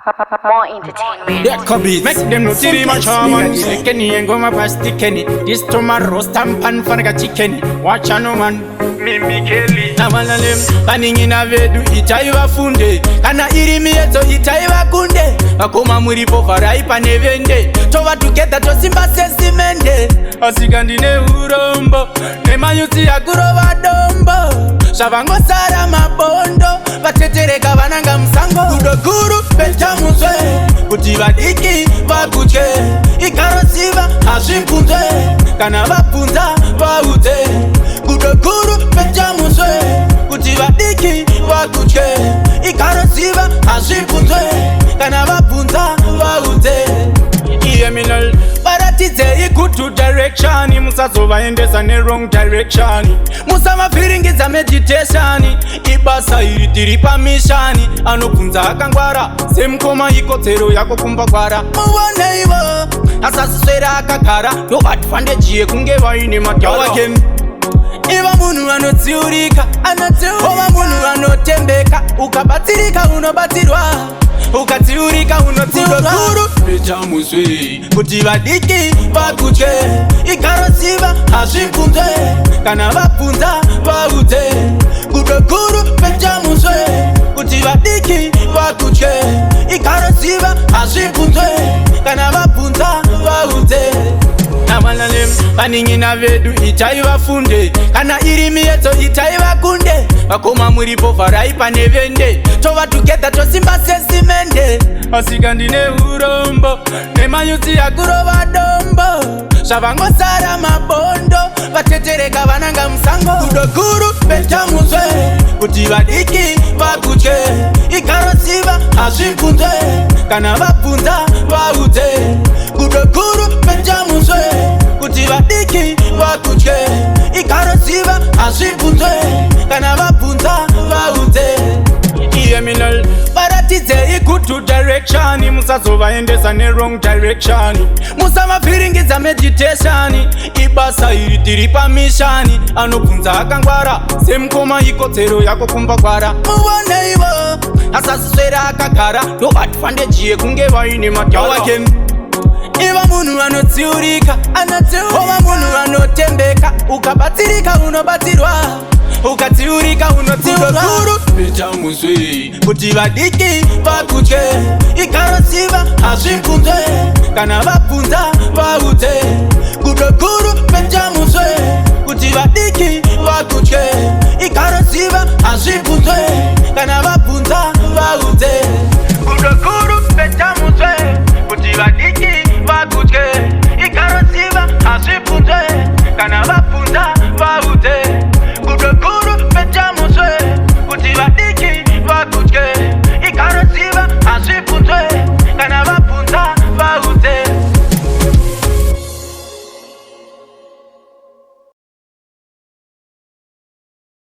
More entertainment. That could be make them no tiri ma chaman. Kenny and go my pasti Kenny. This to my roast and pan fanaga chicken. Watch no man. Mimi Kelly. Na malalem paningi na vedu itaiva funde. Kana irimi yeto itaiva kunde. Bakoma muri pofarai panevende. Tova together to simba sesimende. Asigandine urombo. Nemayuti agurova dombo. Shavango sara mabondo. Batetereka bananga msango. Kudokuru pecha muzwe. Kuti vadiki vakuche. Ikarosiva ashimpunze. Kana vapunza vaute. Kudokuru pecha muzwe. Kuti vadiki vakuche. Ikarosiva ashimpunze. Kana vapunza vaute. Ieminal baratize ikutu direction. Musazo vaendesa ne wrong direction. Musama firingiza meditation. Ibasa iritiri pamishani. Anopunza akangwara semkoma ikodzero yako kumba kwara. Muone ivo asaswera akagara ndovatfande jiye kunge vaine matawa kem. Iva munhu anotsiurika ova munhu anotembeka. Ukabatsirika unobatsirwa. Ukatsiurika unotsiurwa. Pecha muswe kuti vadiki vakutye. Ikarosiva hazvipunzwe. Kana vapunza vaute. Kudokuru pecha muswe kuti vadiki vakutye. Ikarosiva hazvipunzwe. Kana vapunza vaute. Namalalem paningi na vedu itaiva funde. Kana irimi yeto itaiva kunde. Bakoma muri pofarai panevende. Tova together to simba sesimende. Asigandine urombo. Nemayuti agurova dombo. Shavango sara mabondo. Batetereka bananga msango. Kudokuru pecha muzwe kuti vadiki vakuche. Ikarosiva hazvipunzwe. Kana vapunza vaute. Kudokuru pecha muzwe kuti vadiki vakuche. Ikarosiva hazvipunzwe. Kana vapunza vaute. Ieminal baratize ikutu direction. Musazo vaendesa ne wrong direction. Musama firingiza meditation. Ibasa iritiri pamishani. Anopunza akangwara semkoma ikodzero yako kumba kwara. Muone ivo asaswera akagara ndovatfande jiye kunge vaine matawa kem. Iva munhu anotsiurika ova munhu anotembeka. Ukabatsirika unobatsirwa. Ukatsiurika unotsiurwa. Pecha muswe kuti vadiki vakutye. Ikarosiva hazvipunzwe. Kana vapunza